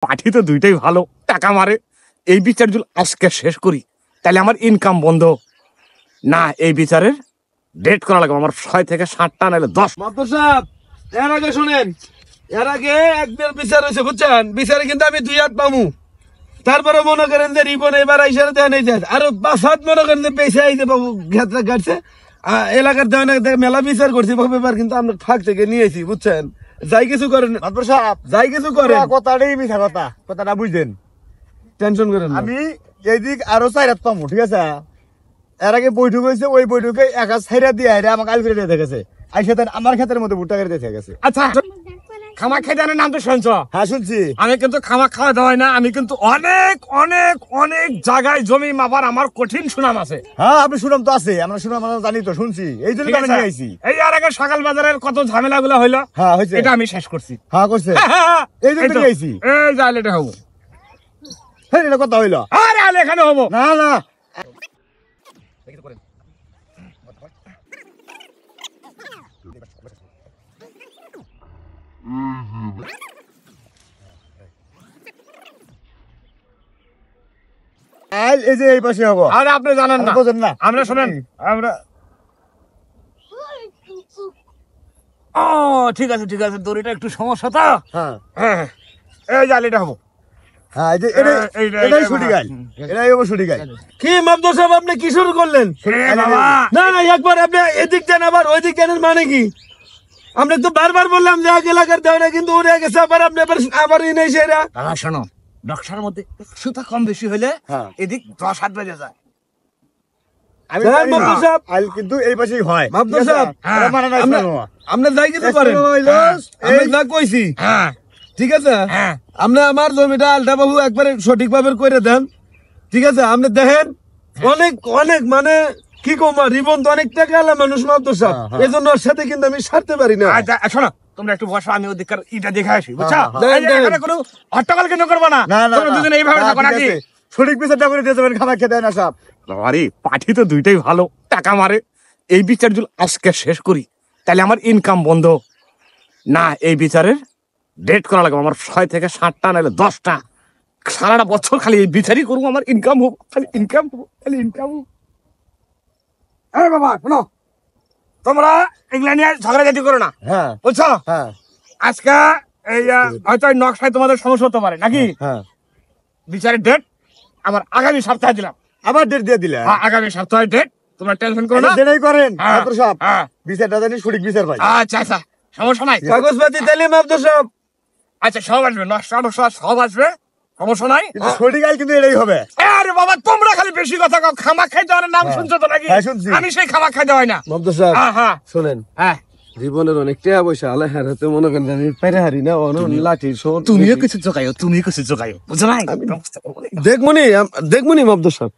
পাঠি তো দুইটাই ভালো, টাকা মারে। এই বিচার যদি আজকে শেষ করি তাহলে আমার ইনকাম বন্ধ না। এই বিচারের ডেট করা লাগবে আমার 6 থেকে 7টা, নাহলে 10। মাদবর সাহেব, এর আগে শুনেন, এর আগে একবার বিচার হয়েছে বুঝছেন, বিচারে কিন্তু আমি 2 হাত পামু। তারপরে মনে করেন যে রিপন এবার আইসারে দেয় নাই যায়, আরো 5 হাত মনে করেন যে পেছে আইতে বাবু ঘেতরা কাটছে। এলাকার দেওয়া মেলা বিচার করছি ব্যাপার, কিন্তু আমরা ফাঁক থেকে নিয়েছি বুঝছেন। যাই কিছু করেন মাদবর সাহেব, যাই কিছু করেন, কথাটাই মিথ্যা কথা, কথাটা বুঝলেন। টেনশন করেন না। আমি এইদিক আরো 4 হাত পাবো, ঠিক আছে? এর আগে বৈঠক হয়েছে, ওই বৈঠকে একা ছাইরা দিয়ে আইরা আমাকে আলফিরে দিয়ে দেখেছে, আইসা তার আমার ক্ষেতের মধ্যে ভুট্টা করে দিয়ে গেছে। আচ্ছা, খামা খাইদানের নাম তো শুনছ? হ্যাঁ শুনছি। আমি কিন্তু খামা খাওয়া দাওয়াই না, আমি কিন্তু অনেক অনেক অনেক জায়গায় জমি মাপার আমার কঠিন সুনাম আছে। হ্যাঁ আপনি শুনাম তো আছে, আমরা শুনাম জানি তো, শুনছি, এই জন্য ঠিক আমি আছে? নিয়ে আইছি। এই আর আগে সকাল বাজারের কত ঝামেলা গুলো হইলো, হ্যাঁ হয়েছে, এটা আমি শেষ করছি। হ্যাঁ করছে, এই জন্য এই তো, নিয়ে আইছি। এই যাইলে এটা হবো। হ্যাঁ এটা কথা হইলো আরে আলে এখানে হবো না না। এই যে এই পাশে হবো। আরে আপনি জানেন না, বোঝেন না, আমরা শোনেন, আমরা ও ঠিক আছে ঠিক আছে, দড়িটা একটু সমস্যা তো। হ্যাঁ হ্যাঁ, এই যাইলে এটা হবো। হ্যাঁ, এই যে এটাই ছুটি গাই, এটাই হবো ছুটি গাই। কি মাদবর সাহেব, আপনি কি শুরু করলেন? এ বাবা, না না, একবার আপনি এদিক যান আবার ওইদিক কেন, মানে কি? আমরা তো বারবার বললাম যে এক এলাকার দেওয়া না, কিন্তু উড়ে গেছে, আবার আপনি আবার এনে সেরা। দাদা শোনো, নকশার মধ্যে সুতা কম বেশি হইলে হ্যাঁ। এদিক 10 হাত বেজে যায়। আমি হ্যাঁ, জানি না, মাদবর সাহেব। আইল কিন্তু এই পাশেই হয়। মাদবর ঠিক আছে? সাহেব, এটা মানে না, আমরা- শোনো। আমরা যাই কিছু করেন, শোনো হইলো, আমরা এই- যা কইছি, হ্যাঁ ঠিক আছে? হ্যাঁ, আপনি আমার জমিটা আলটা বাবু একবারে সঠিকভাবে করে দেন, ঠিক আছে? আপনি দেখেন অনেক অনেক মানে কি কম, রিবন তো অনেক টাকা আলা মানুষ মাদবর সাহেব, হ্যাঁ, হ্যাঁ। এই জন্য ওর সাথে কিন্তু আমি সারতে পারি না। আচ্ছা শোনো, তোমরা একটু বসো, আমি ওদিককার ইটা দেখে আসি, বুঝছো? হ্যাঁ, হ্যাঁ। এই যে এখানে কোনো হট্টগোল কেন করবো না, না না তোমরা দুজনে এইভাবে না, থাকো ঠিক নাকি? আছে। সঠিক বিচারটা করে দিয়ে যাবেন, খাবার খেতে হয় না সব। আরে পাঠি তো দুইটাই ভালো, টাকা মারে। এই বিচার যদি আজকে শেষ করি তাহলে আমার ইনকাম বন্ধ না। এই বিচারের ডেট করা লাগবে আমার 6 থেকে 7টা, নাহলে 10টা। সারাটা বছর খালি এই বিচারই করবো, আমার ইনকাম হোক, খালি ইনকাম হোক, খালি ইনকাম হোক। আরে বাবা শোনো, তোমরা এগুলা নিয়ে ঝগড়াঝাটি করো না, হ্যাঁ বুঝছো? হ্যাঁ আজকে এই হয়তো এই নকশায় তোমাদের সমস্যা হতে পারে নাকি? হ্যাঁ, বিচারের ডেট আমার আগামী সপ্তাহে দিলাম। আবার ডেট দিয়ে দিলে। হ্যাঁ, আগামী সপ্তাহে ডেট, তোমরা টেনশন করো না। যেটাই করেন হ্যাঁ, মাত্র সব হ্যাঁ। বিচারটা জানি সঠিক বিচার পাই। আচ্ছা আচ্ছা, সমস্যা নাই। কাগজপাতি তাহলে মাদবর সাহেব, আচ্ছা সব আসবে, নকশা নকশা সব আসবে, সমস্যা নাই। কিন্তু সঠিক আইল কিন্তু এটাই হবে। আরে বাবা, তোমরা খালি বেশি কথা কও। খামাক খাই দেওয়ার নাম হ্যাঁ। শুনছো তো নাকি? হ্যাঁ, শুনছি। আমি সেই খামাক খাই দেওয়াই না। মাদবর সাহেব হ্যাঁ হ্যাঁ শোনেন, হ্যাঁ, জীবনের অনেক টাকা পয়সা আলে হারাতে মনে করেন আমি পেরে হারি না, লাঠি তুমিও কিছু জোগাইও, তুমিও কিছু জোগাইও, বুঝো নাই? দেখমনি মাদবর সাহেব।